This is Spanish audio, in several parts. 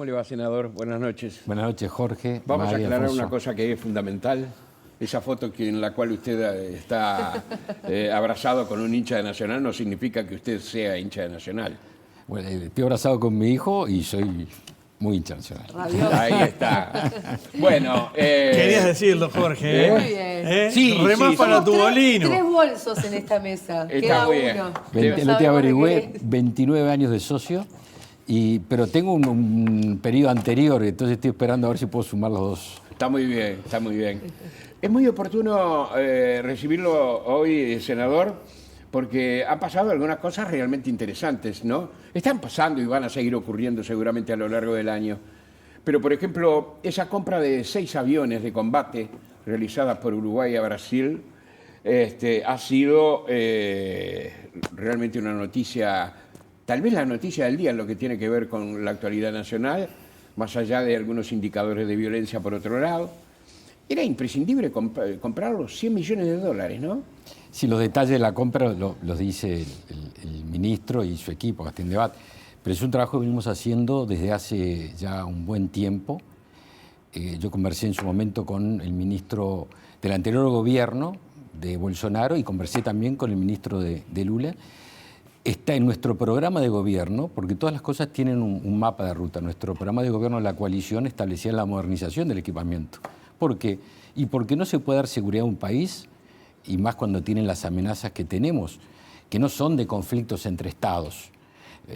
le va, senador? Buenas noches. Buenas noches, Jorge. Vamos a María, aclarar Alfonso. una cosa que es fundamental. Esa foto en la cual usted está abrazado con un hincha de Nacional no significa que usted sea hincha de Nacional. Bueno, estoy abrazado con mi hijo y soy muy hincha nacional. Ahí está. Bueno. Querías decirlo, Jorge. ¿eh? Muy bien. Sí, Remás sí, para Somos tu tres bolino. bolsos en esta mesa. Está Queda muy bien. uno. El No otro día sabemos de averigüé, qué es. 29 años de socio, pero tengo un periodo anterior, entonces estoy esperando a ver si puedo sumar los dos. Está muy bien, está muy bien. Es muy oportuno recibirlo hoy, senador, porque han pasado algunas cosas realmente interesantes, ¿no? Están pasando y van a seguir ocurriendo seguramente a lo largo del año. Pero, por ejemplo, esa compra de 6 aviones de combate realizada por Uruguay a Brasil ha sido realmente una noticia, tal vez la noticia del día en lo que tiene que ver con la actualidad nacional, más allá de algunos indicadores de violencia por otro lado. Era imprescindible comprar los 100 millones de dólares, ¿no? Sí, los detalles de la compra los dice el ministro y su equipo, que está en debate, pero es un trabajo que venimos haciendo desde hace ya un buen tiempo. Yo conversé en su momento con el ministro del anterior gobierno de Bolsonaro y conversé también con el ministro de Lula. Está en nuestro programa de gobierno, porque todas las cosas tienen un mapa de ruta. Nuestro programa de gobierno de la coalición establecía la modernización del equipamiento. ¿Por qué? Y porque no se puede dar seguridad a un país, y más cuando tienen las amenazas que tenemos, que no son de conflictos entre estados.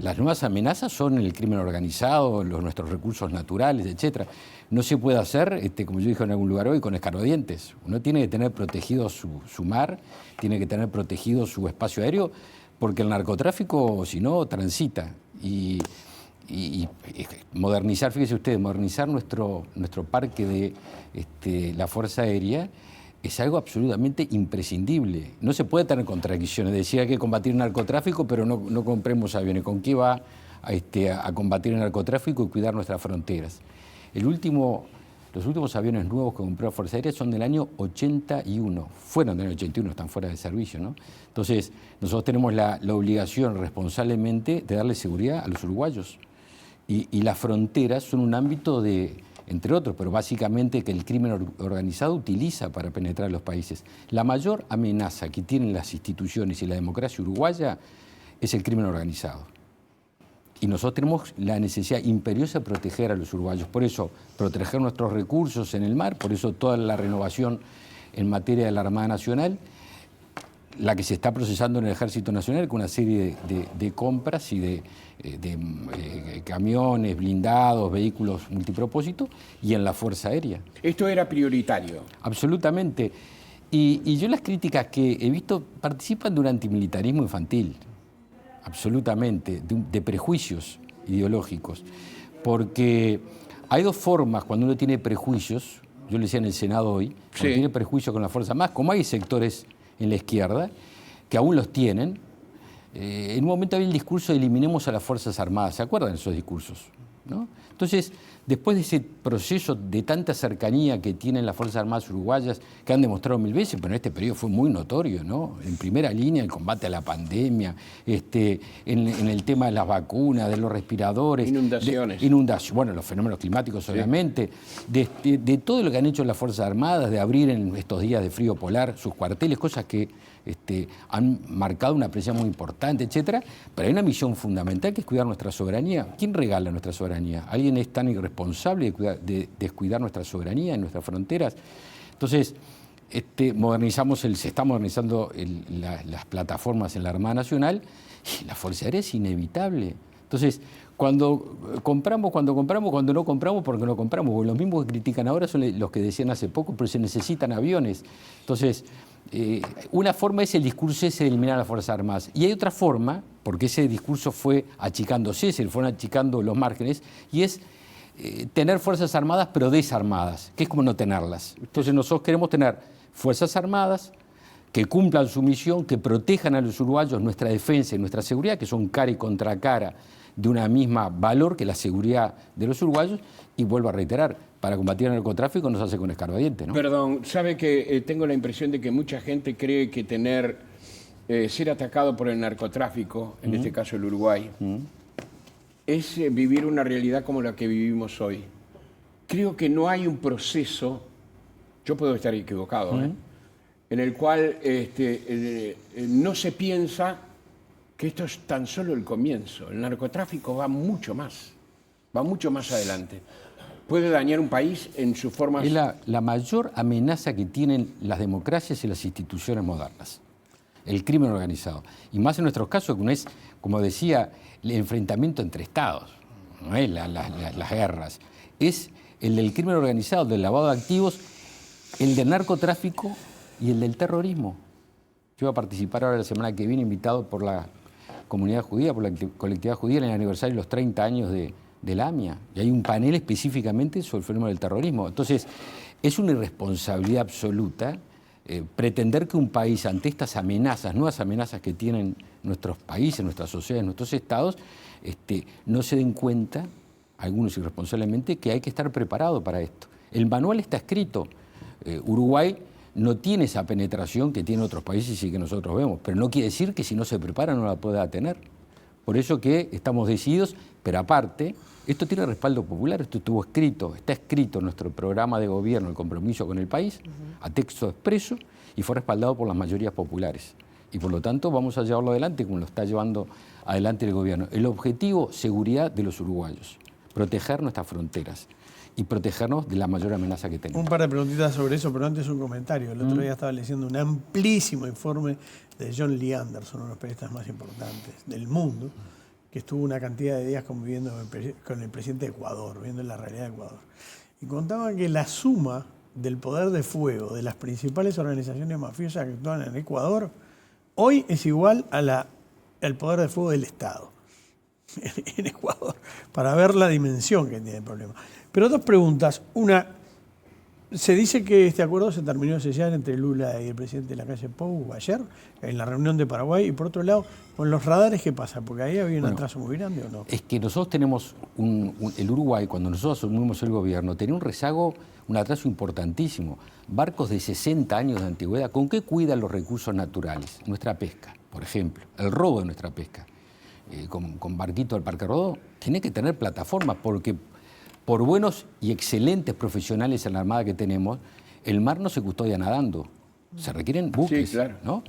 Las nuevas amenazas son el crimen organizado, nuestros recursos naturales, etc. No se puede hacer, como yo dije en algún lugar hoy, con escarbadientes. Uno tiene que tener protegido su mar, tiene que tener protegido su espacio aéreo, porque el narcotráfico, si no, transita. Y modernizar, fíjese usted, modernizar nuestro parque de la Fuerza Aérea es algo absolutamente imprescindible. No se puede tener contradicciones. Decía que hay que combatir el narcotráfico, pero no compremos aviones. ¿Con qué va a combatir el narcotráfico y cuidar nuestras fronteras? Los últimos aviones nuevos que compró la Fuerza Aérea son del año 81. Fueron del año 81, están fuera de servicio, ¿no? Entonces, nosotros tenemos la obligación responsablemente de darle seguridad a los uruguayos. Y las fronteras son un ámbito de, entre otros, pero básicamente que el crimen organizado utiliza para penetrar los países. La mayor amenaza que tienen las instituciones y la democracia uruguaya es el crimen organizado. Y nosotros tenemos la necesidad imperiosa de proteger a los uruguayos. Por eso, proteger nuestros recursos en el mar, por eso toda la renovación en materia de la Armada Nacional, la que se está procesando en el Ejército Nacional, con una serie de compras y de camiones, blindados, vehículos multipropósito, y en la Fuerza Aérea. Esto era prioritario. Absolutamente. Y yo las críticas que he visto participan de un antimilitarismo infantil, absolutamente, de prejuicios ideológicos. Porque hay dos formas cuando uno tiene prejuicios, yo le decía en el Senado hoy, cuando Sí. tiene prejuicios con la Fuerza Armada, como hay sectores en la izquierda que aún los tienen. En un momento había el discurso de eliminemos a las Fuerzas Armadas, ¿se acuerdan de esos discursos? ¿No? Entonces, después de ese proceso de tanta cercanía que tienen las Fuerzas Armadas uruguayas, que han demostrado 1000 veces, pero en este periodo fue muy notorio, ¿no? En primera línea el combate a la pandemia, en el tema de las vacunas, de los respiradores. Inundaciones. Bueno, los fenómenos climáticos, obviamente, de todo lo que han hecho las Fuerzas Armadas, de abrir en estos días de frío polar sus cuarteles, cosas que han marcado una presencia muy importante, etcétera. Pero hay una misión fundamental que es cuidar nuestra soberanía. ¿Quién regala nuestra soberanía? ¿Alguien es tan irresponsable de descuidar nuestra soberanía en nuestras fronteras? Entonces, se está modernizando las plataformas en la Armada Nacional y la Fuerza Aérea es inevitable. Entonces, cuando compramos, cuando no compramos, porque no compramos. Porque los mismos que critican ahora son los que decían hace poco, pero se necesitan aviones. Entonces, una forma es el discurso ese de eliminar a las Fuerzas Armadas. Y hay otra forma, porque ese discurso fue achicándose, se fueron achicando los márgenes, y es tener Fuerzas Armadas pero desarmadas, que es como no tenerlas. Entonces nosotros queremos tener Fuerzas Armadas que cumplan su misión, que protejan a los uruguayos nuestra defensa y nuestra seguridad, que son cara y contra cara de una misma valor que la seguridad de los uruguayos, y vuelvo a reiterar, para combatir el narcotráfico no se hace con escarbadiente, ¿no? Perdón, sabe que tengo la impresión de que mucha gente cree que ser atacado por el narcotráfico, en este caso el Uruguay, es vivir una realidad como la que vivimos hoy. Creo que no hay un proceso, yo puedo estar equivocado, en el cual no se piensa que esto es tan solo el comienzo. El narcotráfico va mucho más adelante. Puede dañar un país en sus formas... Es la mayor amenaza que tienen las democracias y las instituciones modernas, el crimen organizado. Y más en nuestros casos, que no es, como decía, el enfrentamiento entre estados, no es las guerras, es el del crimen organizado, del lavado de activos, el del narcotráfico y el del terrorismo. Yo voy a participar ahora la semana que viene, invitado por la comunidad judía, por la colectividad judía, en el aniversario de los 30 años de la AMIA. Y hay un panel específicamente sobre el fenómeno del terrorismo. Entonces, es una irresponsabilidad absoluta pretender que un país, ante estas amenazas, nuevas amenazas que tienen nuestros países, nuestras sociedades, nuestros estados, no se den cuenta, algunos irresponsablemente, que hay que estar preparado para esto. El manual está escrito. Uruguay no tiene esa penetración que tiene otros países y que nosotros vemos, pero no quiere decir que si no se prepara no la pueda tener. Por eso que estamos decididos, pero aparte, esto tiene respaldo popular, esto estuvo escrito, está escrito en nuestro programa de gobierno, el compromiso con el país, a texto expreso, y fue respaldado por las mayorías populares. Y por lo tanto vamos a llevarlo adelante como lo está llevando adelante el gobierno. El objetivo, seguridad de los uruguayos, proteger nuestras fronteras y protegernos de la mayor amenaza que tenemos. Un par de preguntitas sobre eso, pero antes un comentario. El otro día estaba leyendo un amplísimo informe de John Lee Anderson, uno de los periodistas más importantes del mundo, que estuvo una cantidad de días conviviendo con el presidente de Ecuador, viendo la realidad de Ecuador. Y contaba que la suma del poder de fuego de las principales organizaciones mafiosas que actúan en Ecuador hoy es igual al poder de fuego del Estado en Ecuador, para ver la dimensión que tiene el problema. Pero dos preguntas. Una, se dice que este acuerdo se terminó de sellar entre Lula y el presidente de la calle Pou ayer, en la reunión de Paraguay, y por otro lado, con los radares, ¿qué pasa? Porque ahí había un atraso muy grande, ¿o no? Es que nosotros tenemos, el Uruguay, cuando nosotros asumimos el gobierno, tenía un rezago, un atraso importantísimo. Barcos de 60 años de antigüedad, ¿con qué cuidan los recursos naturales? Nuestra pesca, por ejemplo, el robo de nuestra pesca. Con barquito del Parque Rodó, tiene que tener plataformas, porque por buenos y excelentes profesionales en la Armada que tenemos, el mar no se custodia nadando, se requieren buques, sí, claro, ¿no?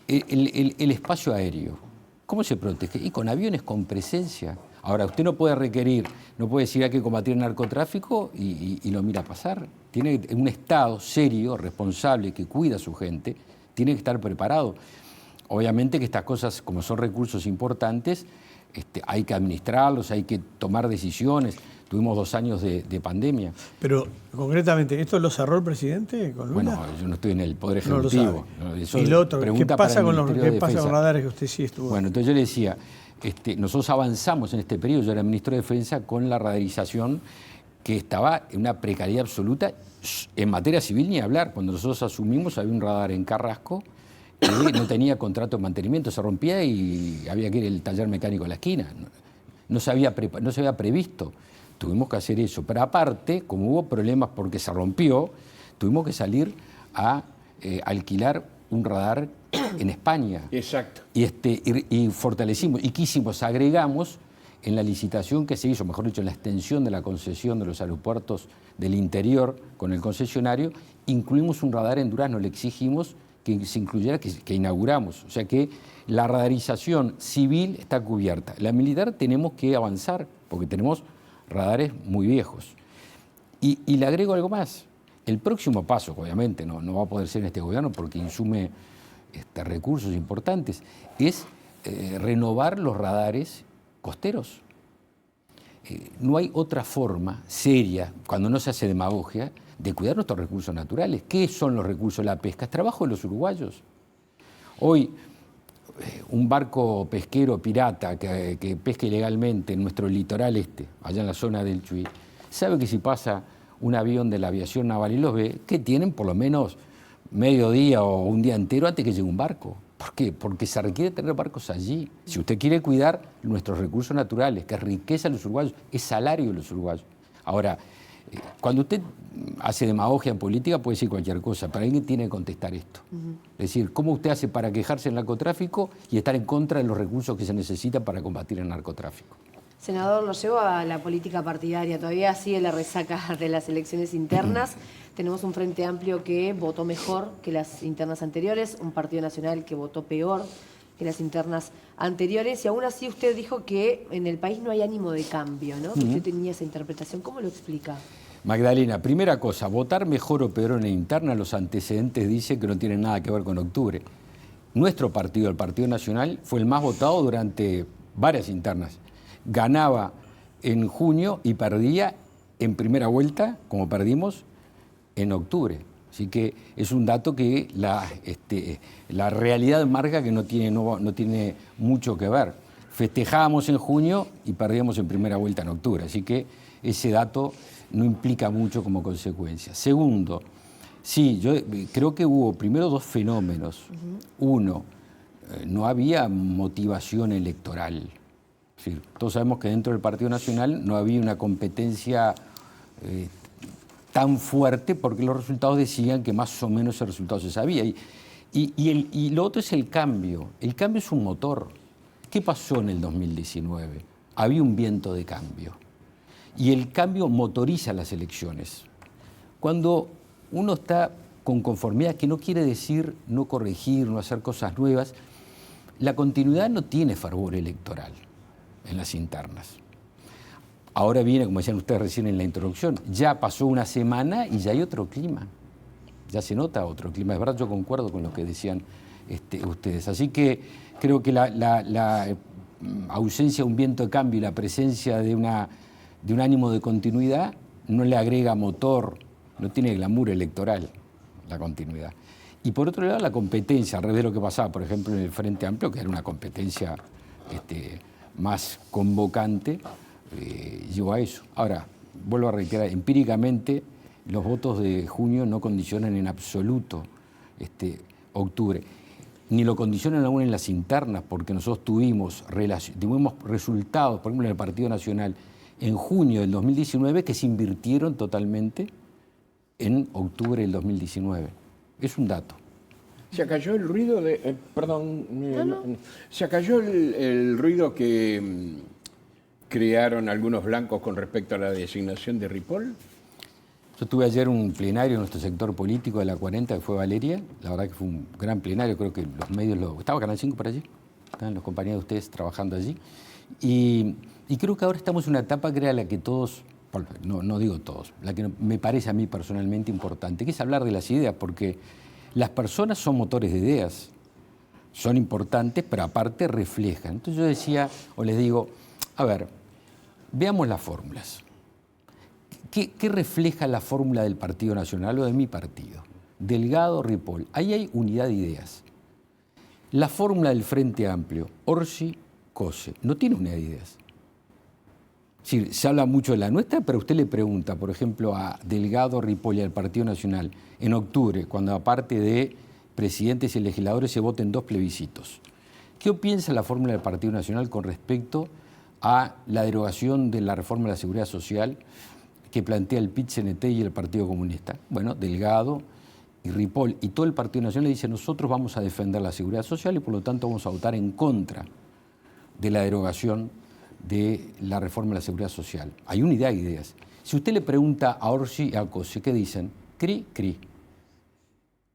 El espacio aéreo, ¿cómo se protege? Y con aviones con presencia. Ahora, usted no puede requerir, no puede decir hay que combatir el narcotráfico y lo mira pasar. Tiene un Estado serio, responsable, que cuida a su gente, tiene que estar preparado. Obviamente que estas cosas, como son recursos importantes, hay que administrarlos, hay que tomar decisiones. Tuvimos 2 años de pandemia. Pero, concretamente, ¿esto lo cerró el presidente con Lula? Bueno, yo no estoy en el Poder Ejecutivo. No lo sabe. Y lo otro, ¿qué pasa con los radares que usted sí estuvo? Bueno, entonces yo le decía, nosotros avanzamos en este periodo, yo era ministro de Defensa, con la radarización que estaba en una precariedad absoluta. En materia civil ni hablar. Cuando nosotros asumimos había un radar en Carrasco que no tenía contrato de mantenimiento, se rompía y había que ir al taller mecánico a la esquina. No se había previsto. Tuvimos que hacer eso. Pero aparte, como hubo problemas porque se rompió, tuvimos que salir a alquilar un radar en España. Exacto. Y fortalecimos, y agregamos en la licitación que se hizo, mejor dicho, en la extensión de la concesión de los aeropuertos del interior con el concesionario, incluimos un radar en Durazno, le exigimos que se incluyera, que inauguramos. O sea que la radarización civil está cubierta. La militar tenemos que avanzar, porque tenemos radares muy viejos. Y le agrego algo más. El próximo paso, obviamente, no va a poder ser en este gobierno porque insume recursos importantes, es renovar los radares costeros. No hay otra forma seria, cuando no se hace demagogia, de cuidar nuestros recursos naturales. ¿Qué son los recursos de la pesca? Es trabajo de los uruguayos. Hoy, un barco pesquero pirata que pesca ilegalmente en nuestro litoral allá en la zona del Chuy, sabe que si pasa un avión de la aviación naval y los ve, que tienen por lo menos medio día o un día entero antes que llegue un barco. ¿Por qué? Porque se requiere tener barcos allí. Si usted quiere cuidar nuestros recursos naturales, que es riqueza de los uruguayos, es salario de los uruguayos. Ahora, cuando usted hace demagogia en política puede decir cualquier cosa, pero alguien tiene que contestar esto. Es decir, ¿cómo usted hace para quejarse del narcotráfico y estar en contra de los recursos que se necesitan para combatir el narcotráfico? Senador, lo llevo a la política partidaria. Todavía sigue la resaca de las elecciones internas. Tenemos un Frente Amplio que votó mejor que las internas anteriores, un Partido Nacional que votó peor que las internas anteriores, y aún así usted dijo que en el país no hay ánimo de cambio, ¿no? Que usted tenía esa interpretación. ¿Cómo lo explica? Magdalena, primera cosa, votar mejor o peor en la interna, los antecedentes dicen que no tienen nada que ver con octubre. Nuestro partido, el Partido Nacional, fue el más votado durante varias internas. Ganaba en junio y perdía en primera vuelta, como perdimos, en octubre. Así que es un dato que la realidad marca que no tiene mucho que ver. Festejábamos en junio y perdíamos en primera vuelta en octubre. Así que ese dato no implica mucho como consecuencia. Segundo, sí, yo creo que hubo primero dos fenómenos. Uno, no había motivación electoral. Es decir, todos sabemos que dentro del Partido Nacional no había una competencia tan fuerte porque los resultados decían que más o menos el resultado se sabía. Y lo otro es el cambio. El cambio es un motor. ¿Qué pasó en el 2019? Había un viento de cambio. Y el cambio motoriza las elecciones. Cuando uno está con conformidad, que no quiere decir no corregir, no hacer cosas nuevas, la continuidad no tiene fervor electoral en las internas. Ahora viene, como decían ustedes recién en la introducción, ya pasó una semana y ya hay otro clima. Ya se nota otro clima. Es verdad, yo concuerdo con lo que decían ustedes. Así que creo que la ausencia de un viento de cambio y la presencia de un ánimo de continuidad no le agrega motor, no tiene glamour electoral la continuidad. Y por otro lado, la competencia, al revés de lo que pasaba, por ejemplo, en el Frente Amplio, que era una competencia más convocante, llevó a eso. Ahora, vuelvo a reiterar, empíricamente los votos de junio no condicionan en absoluto octubre, ni lo condicionan aún en las internas, porque nosotros tuvimos resultados, por ejemplo, en el Partido Nacional, en junio del 2019, que se invirtieron totalmente en octubre del 2019. Es un dato. Se acalló el ruido se acalló el ruido que crearon algunos blancos con respecto a la designación de Ripoll. Yo tuve ayer un plenario en nuestro sector político de la 40, que fue Valeria. La verdad que fue un gran plenario, creo que los medios ¿Estaba Canal 5 por allí? Estaban los compañeros de ustedes trabajando allí. Y creo que ahora estamos en una etapa que era la que todos, no digo todos, la que me parece a mí personalmente importante, que es hablar de las ideas, porque las personas son motores de ideas, son importantes, pero aparte reflejan. Entonces yo decía, o les digo, a ver, veamos las fórmulas. ¿Qué refleja la fórmula del Partido Nacional o de mi partido? Delgado, Ripoll. Ahí hay unidad de ideas. La fórmula del Frente Amplio, Orsi, Cose, no tiene unidad de ideas. Es decir, se habla mucho de la nuestra, pero usted le pregunta, por ejemplo, a Delgado, Ripoll y al Partido Nacional, en octubre, cuando aparte de presidentes y legisladores se voten 2 plebiscitos. ¿Qué piensa la fórmula del Partido Nacional con respecto a la derogación de la reforma de la Seguridad Social que plantea el PIT-CNT y el Partido Comunista? Bueno, Delgado y Ripoll y todo el Partido Nacional le dicen: nosotros vamos a defender la Seguridad Social y por lo tanto vamos a votar en contra de la derogación de la reforma de la Seguridad Social. Hay unidad de ideas. Si usted le pregunta a Orsi y a Cose, ¿qué dicen? Cri, cri.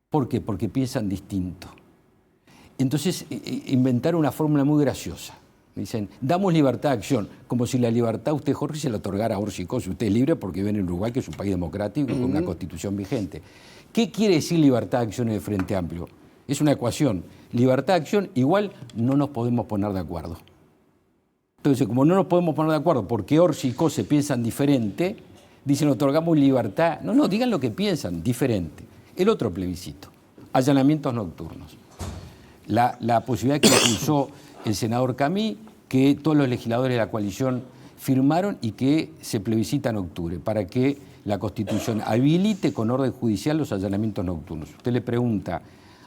¿Por qué? Porque piensan distinto. Entonces inventaron una fórmula muy graciosa. Dicen, damos libertad de acción, como si la libertad usted, Jorge, se la otorgara a Orsi y Cose. Usted es libre porque vive en Uruguay, que es un país democrático con una constitución vigente. ¿Qué quiere decir libertad de acción en el Frente Amplio? Es una ecuación. Libertad de acción igual no nos podemos poner de acuerdo. Entonces, como no nos podemos poner de acuerdo porque Orsi y Cose piensan diferente, dicen, otorgamos libertad. No, digan lo que piensan, diferente. El otro plebiscito, allanamientos nocturnos. La posibilidad que impulsó el senador Camí, que todos los legisladores de la coalición firmaron y que se plebiscita en octubre, para que la Constitución habilite con orden judicial los allanamientos nocturnos. Usted le pregunta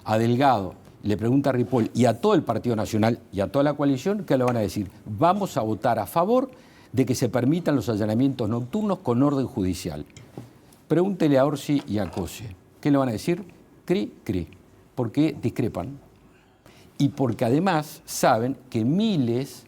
a Delgado, le pregunta a Ripoll y a todo el Partido Nacional y a toda la coalición, ¿qué le van a decir? Vamos a votar a favor de que se permitan los allanamientos nocturnos con orden judicial. Pregúntele a Orsi y a Cose. ¿Qué le van a decir? Cri, cri. Porque discrepan. Y porque además saben que miles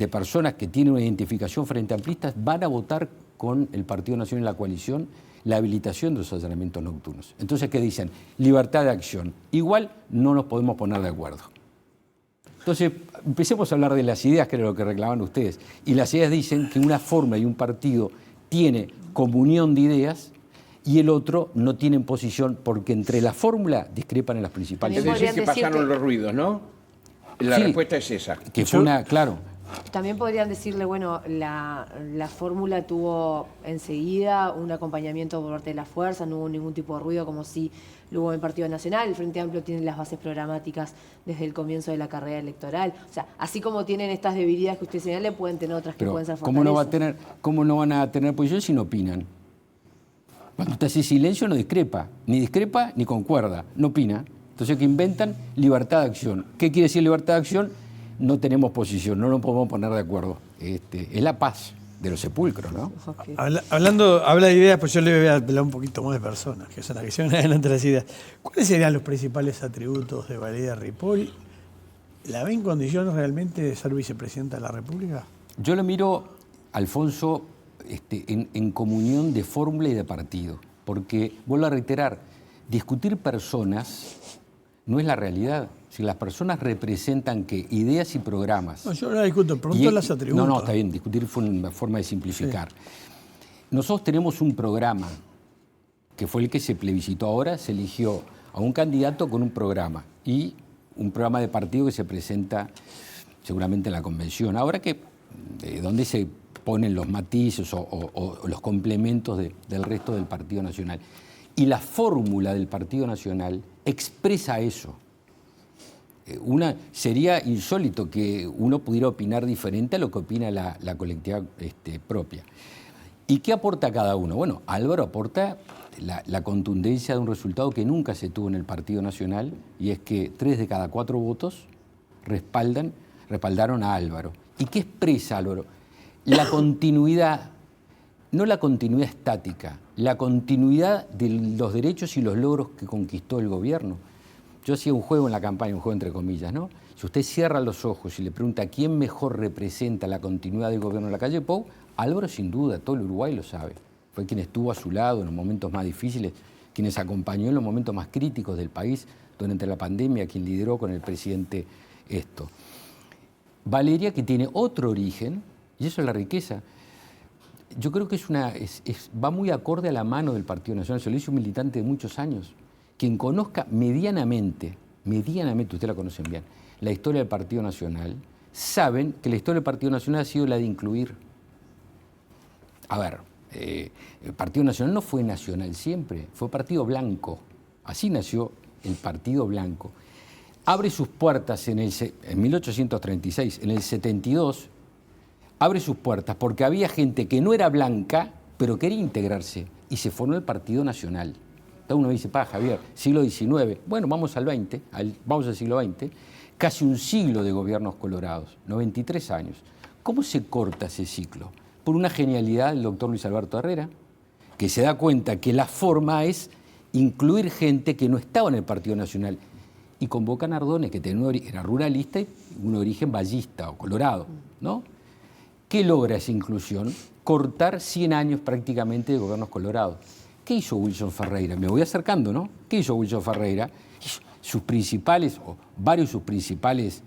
de personas que tienen una identificación frente amplistas van a votar con el Partido Nacional y la coalición la habilitación de los allanamientos nocturnos. Entonces, ¿qué dicen? Libertad de acción. Igual no nos podemos poner de acuerdo. Entonces, empecemos a hablar de las ideas, que era lo que reclamaban ustedes. Y las ideas dicen que una forma y un partido tiene comunión de ideas y el otro no tiene posición, porque entre la fórmula discrepan en las principales Es También decir, que podrían pasaron decirte- los ruidos, ¿no? La Sí. respuesta es esa. que fue una, claro, También podrían decirle, bueno, la fórmula tuvo enseguida un acompañamiento por parte de la fuerza, no hubo ningún tipo de ruido como si lo hubo en el Partido Nacional. El Frente Amplio tiene las bases programáticas desde el comienzo de la carrera electoral. O sea, así como tienen estas debilidades que usted señala, pueden tener otras que pero pueden ser ¿cómo no fortalezas. cómo no van a tener posición si no opinan? Cuando usted hace silencio no discrepa ni concuerda, no opina. Entonces, ¿qué inventan? Libertad de acción. ¿Qué quiere decir libertad de acción? No tenemos posición, no nos podemos poner de acuerdo. Es la paz de los sepulcros, ¿no? Ok. Habla de ideas, pues yo le voy a hablar un poquito más de personas, que son las que llevan adelante las ideas. ¿Cuáles serían los principales atributos de Valeria Ripoll? ¿La ve en condiciones realmente de ser vicepresidenta de la República? Yo lo miro, Alfonso, en comunión de fórmula y de partido. Porque, vuelvo a reiterar, discutir personas no es la realidad. Si las personas representan ¿qué? Ideas y programas. No, yo no la discuto, pregunto los atributos. No, está bien, discutir fue una forma de simplificar. Nosotros tenemos un programa, que fue el que se plebiscitó ahora, se eligió a un candidato con un programa y un programa de partido que se presenta seguramente en la convención. Ahora que, ¿dónde se ponen los matices o los complementos del resto del Partido Nacional? Y la fórmula del Partido Nacional expresa eso. Sería insólito que uno pudiera opinar diferente a lo que opina la colectividad propia. ¿Y qué aporta cada uno? Bueno, Álvaro aporta la contundencia de un resultado que nunca se tuvo en el Partido Nacional, y es que 3 de cada 4 votos respaldaron a Álvaro. ¿Y qué expresa Álvaro? La continuidad, no la continuidad estática, la continuidad de los derechos y los logros que conquistó el gobierno. Yo hacía un juego en la campaña, un juego entre comillas, ¿no? Si usted cierra los ojos y le pregunta quién mejor representa la continuidad del gobierno de la calle Pou, Álvaro sin duda, todo el Uruguay lo sabe. Fue quien estuvo a su lado en los momentos más difíciles, quienes acompañó en los momentos más críticos del país durante la pandemia, quien lideró con el presidente esto. Valeria, que tiene otro origen, y eso es la riqueza. Yo creo que va muy acorde a la mano del Partido Nacional. Se lo hizo un militante de muchos años. Quien conozca medianamente, ustedes la conocen bien, la historia del Partido Nacional, saben que la historia del Partido Nacional ha sido la de incluir. A ver, el Partido Nacional no fue nacional siempre, fue partido blanco. Así nació el Partido Blanco. Abre sus puertas en 1836, en el 72, abre sus puertas porque había gente que no era blanca, pero quería integrarse, y se formó el Partido Nacional. Entonces uno dice, Javier, siglo XIX, bueno, vamos al siglo XX, casi un siglo de gobiernos colorados, 93 años. ¿Cómo se corta ese ciclo? Por una genialidad del doctor Luis Alberto Herrera, que se da cuenta que la forma es incluir gente que no estaba en el Partido Nacional, y convoca a Nardone, que era ruralista y un origen vallista o colorado, ¿no? ¿Qué logra esa inclusión? Cortar 100 años prácticamente de gobiernos colorados. ¿Qué hizo Wilson Ferreira? Me voy acercando, ¿no? ¿Qué hizo Wilson Ferreira? Sus principales, o varios de sus principales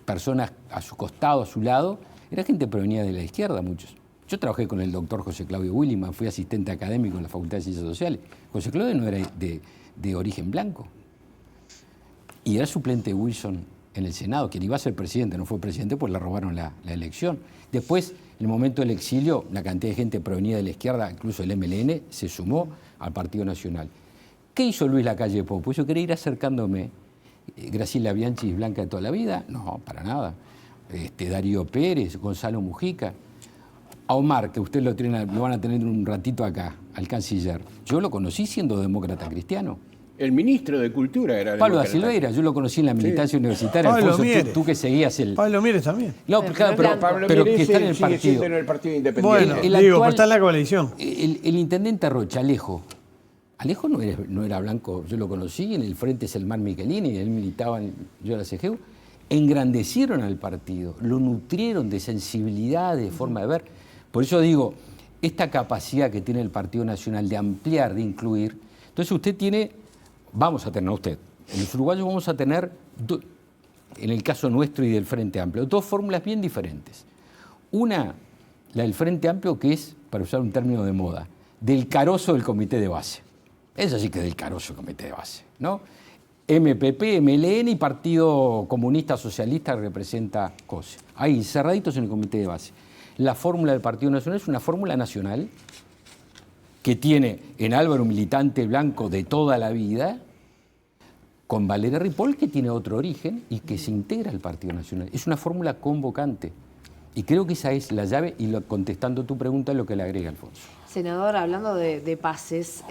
personas a su costado, a su lado, era gente que provenía de la izquierda, muchos. Yo trabajé con el doctor José Claudio Williman, fui asistente académico en la Facultad de Ciencias Sociales. José Claudio no era de origen blanco. Y era suplente de Wilson en el Senado, quien iba a ser presidente, no fue presidente, pues le robaron la elección. Después, en el momento del exilio, una cantidad de gente provenida de la izquierda, incluso el MLN, se sumó al Partido Nacional. ¿Qué hizo Luis Lacalle Pou? Pues yo quería ir acercándome. Graciela Bianchi es blanca de toda la vida, no, para nada. Darío Pérez, Gonzalo Mujica. A Omar, que ustedes lo van a tener un ratito acá, al canciller. Yo lo conocí siendo demócrata cristiano. El ministro de Cultura era Pablo da demócrata. Silveira, yo lo conocí en la militancia universitaria. Pablo Alfonso, Mieres. tú que seguías el... Pablo Mieres también. No, Pero claro, es pero, blanco. Pablo pero Mieres que está en el sigue siendo partido. en el Partido Independiente. Bueno, El digo, actual- pero está en la coalición. El intendente Rocha, Alejo no era blanco, yo lo conocí en el Frente Selmar Michelini, él militaba, yo era CGU, engrandecieron al partido, lo nutrieron de sensibilidad, de forma de ver. Por eso digo, esta capacidad que tiene el Partido Nacional de ampliar, de incluir, entonces usted tiene, vamos a tener, no usted, en los uruguayos vamos a tener, en el caso nuestro y del Frente Amplio, dos fórmulas bien diferentes. Una, la del Frente Amplio, que es, para usar un término de moda, del carozo del comité de base. Eso sí que es del carozo del comité de base, ¿no? MPP, MLN y Partido Comunista Socialista que representa COSE. Ahí, cerraditos en el comité de base. La fórmula del Partido Nacional es una fórmula nacional que tiene en Álvaro un militante blanco de toda la vida, con Valeria Ripoll, que tiene otro origen y que se integra al Partido Nacional. Es una fórmula convocante. Y creo que esa es la llave, y contestando tu pregunta, lo que le agrega Alfonso. Senador, hablando de pases,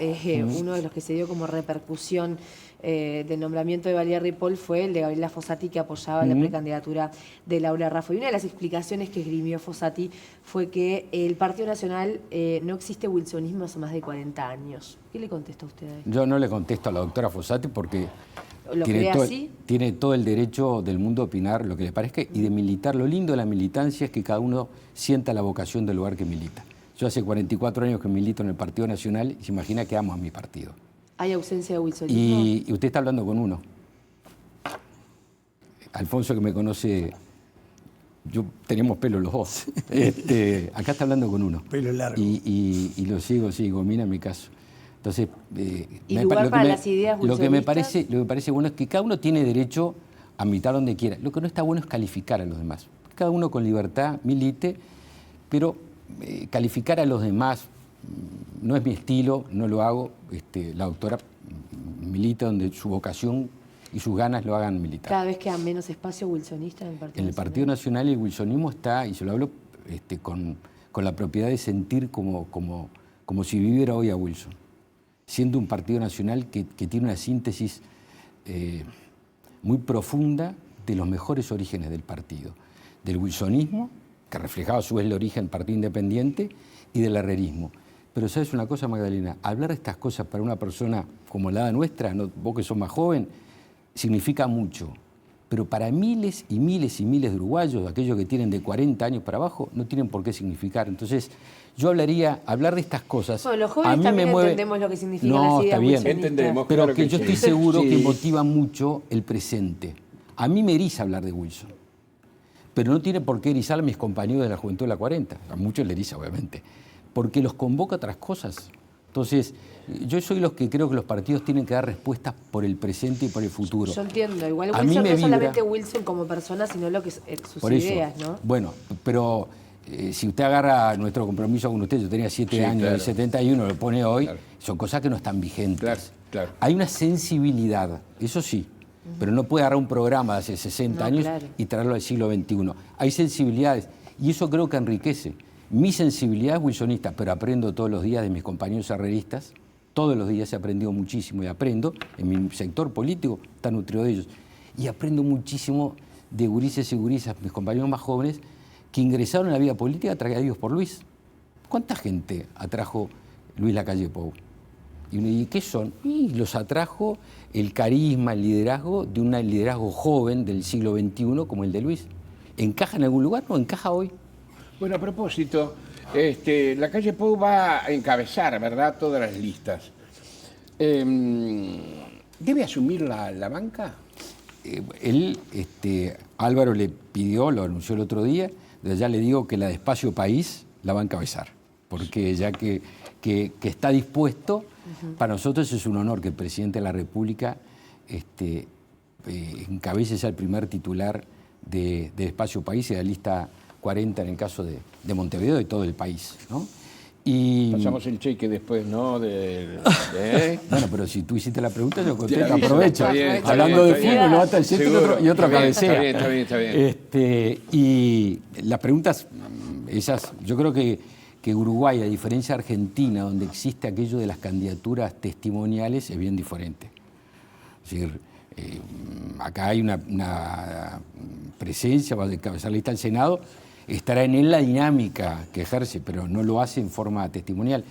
uno de los que se dio como repercusión del nombramiento de Valeria Ripoll fue el de Gabriela Fossati, que apoyaba la precandidatura de Laura Raffo. Y una de las explicaciones que esgrimió Fossati fue que el Partido Nacional no existe wilsonismo hace más de 40 años. ¿Qué le contesta usted a esto? Yo no le contesto a la doctora Fossati porque tiene todo el derecho del mundo a opinar lo que le parezca y de militar. Lo lindo de la militancia es que cada uno sienta la vocación del lugar que milita. Yo hace 44 años que milito en el Partido Nacional y se imagina que amo a mi partido. ¿Hay ausencia de wilsonismo? Y usted está hablando con uno. Alfonso, que me conoce, tenemos pelo los dos. Acá está hablando con uno. Pelo largo. Y lo sigo, mira mi caso. Entonces, ¿Y lugar para las ideas lo que me wilsonistas? parece bueno es que cada uno tiene derecho a militar donde quiera. Lo que no está bueno es calificar a los demás. Cada uno con libertad milite, pero calificar a los demás no es mi estilo, no lo hago. La doctora milita donde su vocación y sus ganas lo hagan militar. ¿Cada vez queda menos espacio wilsonista en el Partido Nacional? En el Partido Nacional el wilsonismo está, y se lo hablo con la propiedad de sentir como si viviera hoy a Wilson, siendo un Partido Nacional que tiene una síntesis muy profunda de los mejores orígenes del partido, del wilsonismo, que reflejaba a su vez el origen del Partido Independiente, y del herrerismo. Pero ¿sabes una cosa, Magdalena? Hablar de estas cosas para una persona como la nuestra, vos que sos más joven, significa mucho. Pero para miles y miles y miles de uruguayos, aquellos que tienen de 40 años para abajo, no tienen por qué significar. Entonces, yo hablar de estas cosas. Bueno, los jóvenes a mí también me mueve... entendemos lo que significan las No, ideas está bien. wilsonistas. Entendemos. Pero Claro que que yo sí. estoy seguro Sí. que motiva mucho el presente. A mí me eriza hablar de Wilson, pero no tiene por qué erizar a mis compañeros de la Juventud de la 40. A muchos le eriza, obviamente, porque los convoca a otras cosas. Entonces, yo soy los que creo que los partidos tienen que dar respuestas por el presente y por el futuro. Yo entiendo. Igual A mí Wilson me no es vibra- solamente Wilson como persona, sino lo que sus Por eso, ideas, ¿no? bueno, pero si usted agarra nuestro compromiso con usted, yo tenía 7 Sí, años, claro. el 71, lo pone hoy, Claro. son cosas que no están vigentes. Claro, claro. Hay una sensibilidad, eso sí, pero no puede agarrar un programa de hace 60 No, años claro. y traerlo al siglo XXI. Hay sensibilidades y eso creo que enriquece. Mi sensibilidad es wilsonista, pero aprendo todos los días de mis compañeros herreristas. Todos los días he aprendido muchísimo y aprendo. En mi sector político está nutrido de ellos. Y aprendo muchísimo de gurises y gurisas, mis compañeros más jóvenes, que ingresaron en la vida política atraídos por Luis. ¿Cuánta gente atrajo Luis Lacalle Pou? ¿Y qué son? Y los atrajo el carisma, el liderazgo de un liderazgo joven del siglo XXI como el de Luis. ¿Encaja en algún lugar? No, encaja hoy. Bueno, a propósito, Lacalle Pou va a encabezar, ¿verdad?, todas las listas. ¿Debe asumir la banca? Álvaro le pidió, lo anunció el otro día, desde ya le digo que la de Espacio País la va a encabezar, porque ya que está dispuesto, para nosotros es un honor que el presidente de la República encabece ya el primer titular de Espacio País y de la lista 40 en el caso de Montevideo y todo el país, ¿no? Y, Pasamos el cheque después, ¿no? bueno, pero si tú hiciste la pregunta, yo contesto, Está bien, aprovecho. está bien, está Hablando bien, de está bien. fútbol, levanta el centro Seguro, y otro está bien, cabecea. está bien. Y las preguntas, esas, yo creo que Uruguay, a diferencia de Argentina, donde existe aquello de las candidaturas testimoniales, es bien diferente. Es decir, acá hay una presencia, va a encabezar la lista del Senado, estará en él la dinámica que ejerce, pero no lo hace en forma testimonial.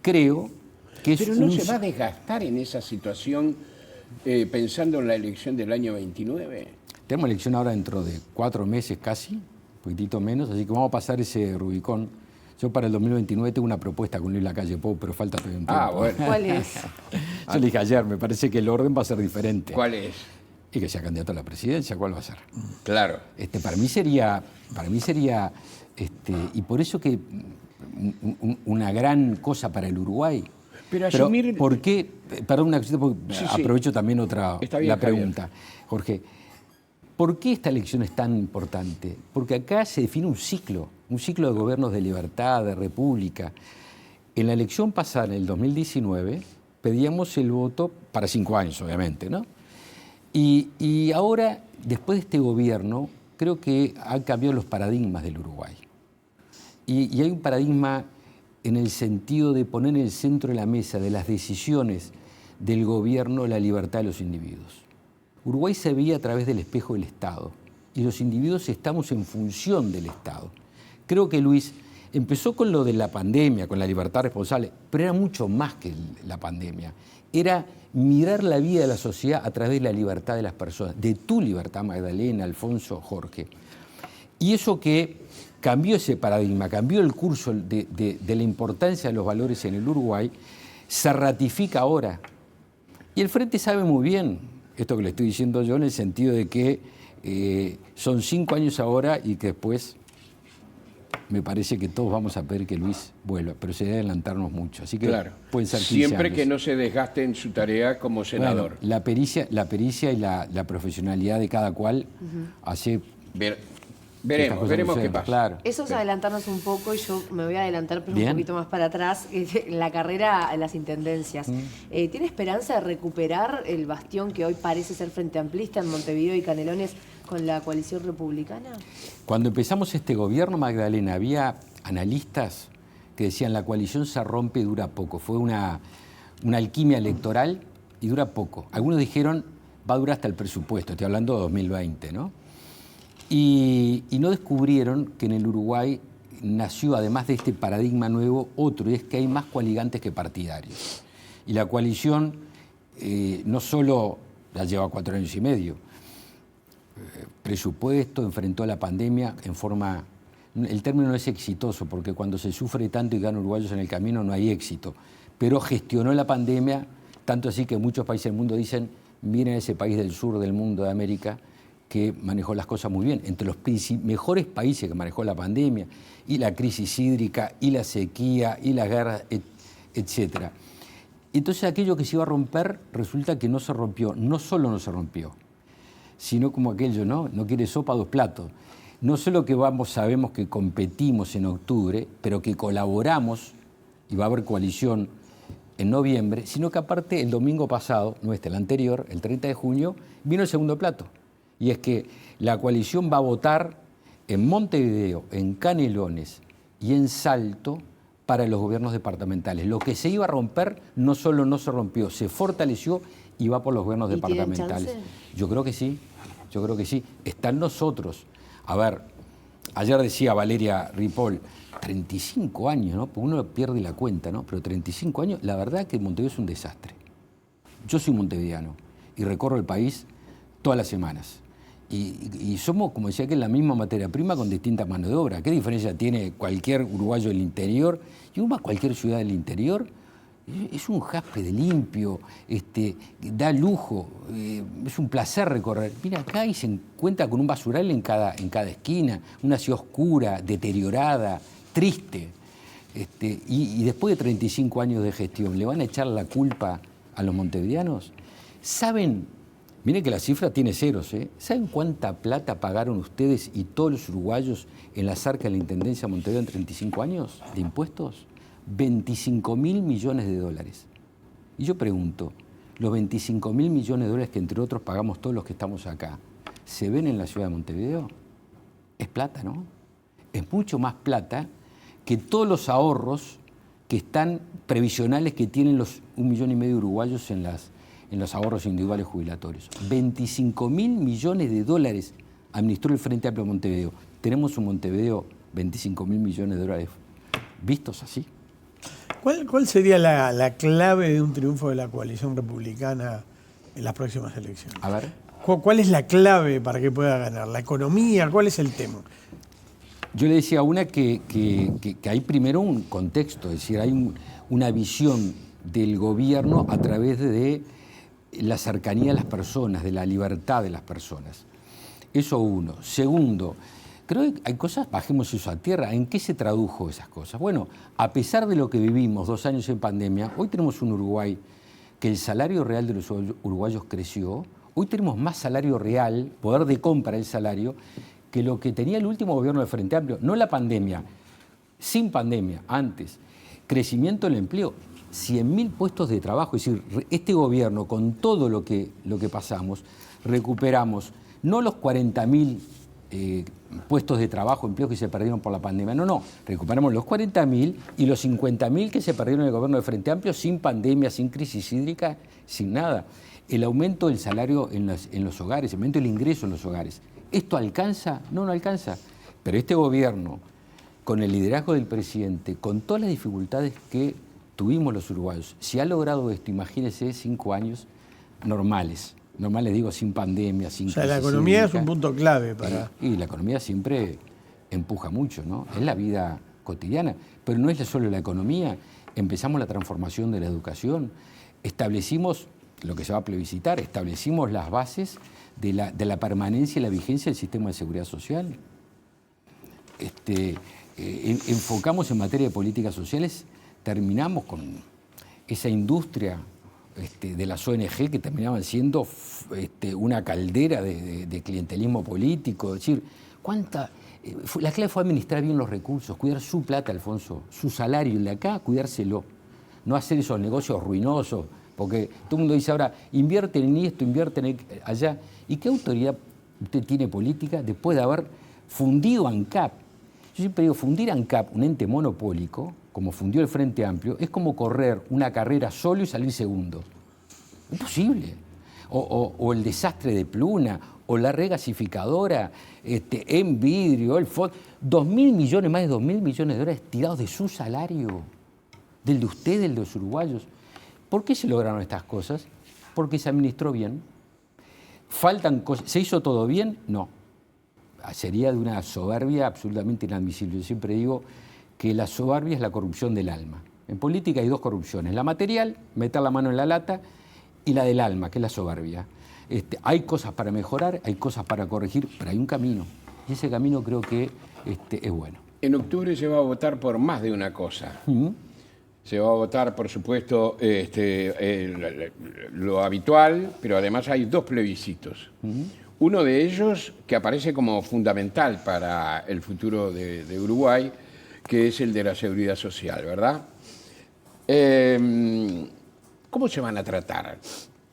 Creo que es Pero no se va a desgastar en esa situación pensando en la elección del año 29. tenemos elección ahora dentro de 4 meses casi, un poquitito menos, así que vamos a pasar ese Rubicón. Yo para el 2029 tengo una propuesta con Luis Lacalle Pou, pero falta todavía un tiempo. Ah, bueno. ¿Cuál es? Yo le dije ayer, me parece que el orden va a ser diferente. ¿Cuál es? Y que sea candidato a la presidencia, ¿cuál va a ser? Claro. Para mí sería, y por eso que una gran cosa para el Uruguay. Pero asumir... ¿por qué? Perdón, una cosita, porque Sí. aprovecho también Está bien, la pregunta. Jorge, ¿por qué esta elección es tan importante? Porque acá se define un ciclo de gobiernos de libertad, de república. En la elección pasada, en el 2019, pedíamos el voto para 5 años, obviamente, ¿no? Y ahora, después de este gobierno, creo que han cambiado los paradigmas del Uruguay. Y hay un paradigma en el sentido de poner en el centro de la mesa de las decisiones del gobierno la libertad de los individuos. Uruguay se veía a través del espejo del Estado y los individuos estamos en función del Estado. Creo que Luis empezó con lo de la pandemia, con la libertad responsable, pero era mucho más que la pandemia. Era mirar la vida de la sociedad a través de la libertad de las personas, de tu libertad, Magdalena, Alfonso, Jorge. Y eso que cambió ese paradigma, cambió el curso de la importancia de los valores en el Uruguay, se ratifica ahora. Y el Frente sabe muy bien esto que le estoy diciendo yo, en el sentido de que son 5 años ahora y que después me parece que todos vamos a pedir que Luis vuelva, pero se debe adelantarnos mucho. Así que Claro. pueden ser 15 Siempre años. que no se desgaste en su tarea como senador. Bueno, la pericia y la profesionalidad de cada cual hace... Veremos qué pasa. Claro. Eso es adelantarnos un poco y yo me voy a adelantar pero Bien. un poquito más para atrás, la carrera en las intendencias. ¿Tiene esperanza de recuperar el bastión que hoy parece ser Frente Amplista en Montevideo y Canelones con la coalición republicana? Cuando empezamos este gobierno, Magdalena, había analistas que decían la coalición se rompe y dura poco. Fue una alquimia electoral y dura poco. Algunos dijeron va a durar hasta el presupuesto, estoy hablando de 2020, ¿no? Y no descubrieron que en el Uruguay nació, además de este paradigma nuevo, otro, y es que hay más coaligantes que partidarios. Y la coalición no solo ya lleva 4 años y medio, presupuesto, enfrentó la pandemia en forma... El término no es exitoso, porque cuando se sufre tanto y ganan uruguayos en el camino no hay éxito, pero gestionó la pandemia, tanto así que muchos países del mundo dicen, miren ese país del sur del mundo, de América, que manejó las cosas muy bien, entre los mejores países que manejó la pandemia, y la crisis hídrica, y la sequía, y las guerras, etc. Entonces aquello que se iba a romper, resulta que no se rompió. No solo no se rompió, sino como aquello, ¿no? No quiere sopa, 2 platos. No solo que sabemos que competimos en octubre, pero que colaboramos, y va a haber coalición en noviembre, sino que aparte el domingo pasado, no el anterior, el 30 de junio, vino el segundo plato. Y es que la coalición va a votar en Montevideo, en Canelones y en Salto para los gobiernos departamentales. Lo que se iba a romper no solo no se rompió, se fortaleció y va por los gobiernos ¿Y tienen departamentales. chance? Yo creo que sí, Está en nosotros. A ver, ayer decía Valeria Ripoll, 35 años, ¿no? Porque uno pierde la cuenta, ¿no? Pero 35 años, la verdad que Montevideo es un desastre. Yo soy montevideano y recorro el país todas las semanas. Y somos, como decía que la misma materia prima con distinta mano de obra. ¿Qué diferencia tiene cualquier uruguayo del interior? Y uno va a cualquier ciudad del interior, es un jaspe de limpio, da lujo, es un placer recorrer. Mira acá y se encuentra con un basural en cada esquina, una ciudad oscura, deteriorada, triste. Y después de 35 años de gestión, ¿le van a echar la culpa a los montevideanos? ¿Saben? Miren que la cifra tiene ceros, ¿eh? ¿Saben cuánta plata pagaron ustedes y todos los uruguayos en las arcas de la Intendencia de Montevideo en 35 años de impuestos? 25.000 millones de dólares. Y yo pregunto, los 25.000 millones de dólares que entre otros pagamos todos los que estamos acá, ¿se ven en la ciudad de Montevideo? Es plata, ¿no? Es mucho más plata que todos los ahorros que están previsionales que tienen los 1,5 millones de uruguayos en los ahorros individuales jubilatorios. 25.000 millones de dólares administró el Frente Amplio de Montevideo. Tenemos un Montevideo 25.000 millones de dólares vistos así. ¿Cuál sería la clave de un triunfo de la coalición republicana en las próximas elecciones? A ver. ¿Cuál es la clave para que pueda ganar? ¿La economía? ¿Cuál es el tema? Yo le decía a una que hay primero un contexto, es decir, hay una visión del gobierno a través de la cercanía a las personas, de la libertad de las personas. Eso uno. Segundo, creo que hay cosas, bajemos eso a tierra. ¿En qué se tradujo esas cosas? Bueno, a pesar de lo que vivimos 2 años en pandemia, hoy tenemos un Uruguay que el salario real de los uruguayos creció. Hoy tenemos más salario real, poder de compra del salario, que lo que tenía el último gobierno del Frente Amplio. No la pandemia, sin pandemia, antes. Crecimiento del empleo, 100.000 puestos de trabajo. Es decir, este gobierno, con todo lo que pasamos, recuperamos no los 40.000 puestos de trabajo, empleos que se perdieron por la pandemia. No, recuperamos los 40.000 y los 50.000 que se perdieron en el gobierno del Frente Amplio sin pandemia, sin crisis hídrica, sin nada. El aumento del salario en los hogares, el aumento del ingreso en los hogares. ¿Esto alcanza? No alcanza. Pero este gobierno, con el liderazgo del presidente, con todas las dificultades que tuvimos los uruguayos, si ha logrado esto, imagínense 5 años normales. Normales digo, sin pandemia, sin crisis. O sea, la economía hídrica. es un punto clave para... Y la economía siempre empuja mucho, ¿no? Es la vida cotidiana. Pero no es solo la economía. Empezamos la transformación de la educación. Establecimos lo que se va a plebiscitar, establecimos las bases de la permanencia y la vigencia del sistema de seguridad social. Enfocamos en materia de políticas sociales, terminamos con esa industria de las ONG que terminaban siendo una caldera de clientelismo político. Es decir, la clave fue administrar bien los recursos, cuidar su plata, Alfonso, su salario, y de acá cuidárselo, no hacer esos negocios ruinosos. Porque todo el mundo dice ahora, invierten en esto, invierten allá. ¿Y qué autoridad usted tiene política después de haber fundido ANCAP? Yo siempre digo, fundir ANCAP, un ente monopólico, como fundió el Frente Amplio, es como correr una carrera solo y salir segundo. Imposible. O el desastre de Pluna, o la regasificadora, en vidrio, el fondo. 2.000 millones, más de 2.000 millones de dólares tirados de su salario, del de usted, del de los uruguayos. ¿Por qué se lograron estas cosas? Porque se administró bien. ¿Faltan cosas? ¿Se hizo todo bien? No. Sería de una soberbia absolutamente inadmisible. Yo siempre digo que la soberbia es la corrupción del alma. En política hay 2 corrupciones. La material, meter la mano en la lata, y la del alma, que es la soberbia. Hay cosas para mejorar, hay cosas para corregir, pero hay un camino. Y ese camino creo que es bueno. En octubre se va a votar por más de una cosa. Se va a votar, por supuesto, lo habitual, pero además hay 2 plebiscitos. Uno de ellos que aparece como fundamental para el futuro de Uruguay, que es el de la seguridad social, ¿verdad? ¿Cómo se van a tratar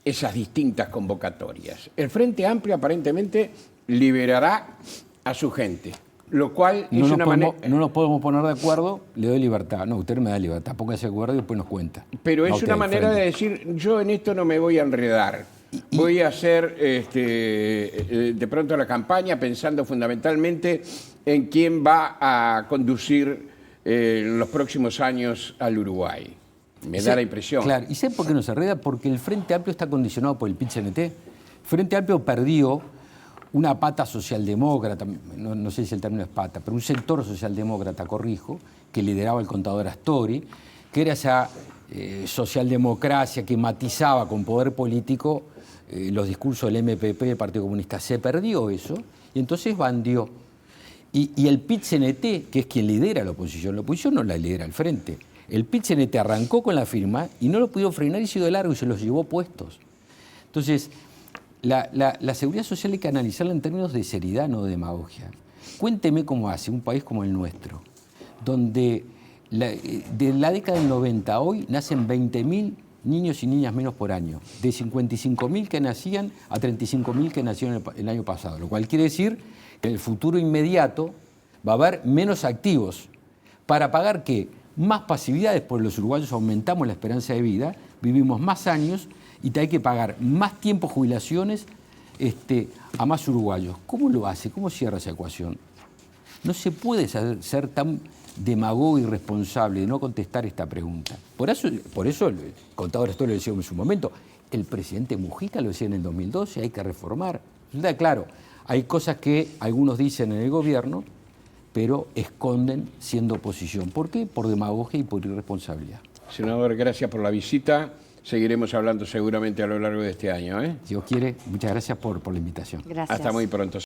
esas distintas convocatorias? El Frente Amplio aparentemente liberará a su gente. Lo cual no es una manera... No nos podemos poner de acuerdo, le doy libertad. No, usted me da libertad, póngase de acuerdo y después nos cuenta. Pero es una manera de decir, yo en esto no me voy a enredar. Voy a hacer de pronto la campaña pensando fundamentalmente en quién va a conducir en los próximos años al Uruguay. Me da la impresión. Claro, ¿y sabe por qué no se enreda? Porque el Frente Amplio está condicionado por el PIT-CNT. Frente Amplio perdió una pata socialdemócrata, no sé si el término es pata, pero un sector socialdemócrata, corrijo, que lideraba el contador Astori, que era esa socialdemocracia que matizaba con poder político los discursos del MPP, del Partido Comunista. Se perdió eso y entonces bandió. Y el PIT-CNT, que es quien lidera la oposición no la lidera el Frente. El PIT-CNT arrancó con la firma y no lo pudo frenar y se dio de largo y se los llevó puestos. Entonces, la seguridad social hay que analizarla en términos de seriedad, no de demagogia. Cuénteme cómo hace un país como el nuestro, donde de la década del 90 a hoy nacen 20.000 niños y niñas menos por año, de 55.000 que nacían a 35.000 que nacieron el año pasado, lo cual quiere decir que en el futuro inmediato va a haber menos activos para pagar ¿qué? Más pasividades, porque los uruguayos aumentamos la esperanza de vida, vivimos más años y hay que pagar más tiempo jubilaciones a más uruguayos. ¿Cómo lo hace? ¿Cómo cierra esa ecuación? No se puede ser tan demagogo y irresponsable de no contestar esta pregunta. Por eso el contador Astori lo decía en su momento, El presidente Mujica lo decía en el 2012, hay que reformar. Claro, hay cosas que algunos dicen en el gobierno, pero esconden siendo oposición. ¿Por qué? Por demagogia y por irresponsabilidad. Senador, gracias por la visita. Seguiremos hablando seguramente a lo largo de este año, ¿eh? Si Dios quiere, muchas gracias por la invitación. Gracias. Hasta muy pronto.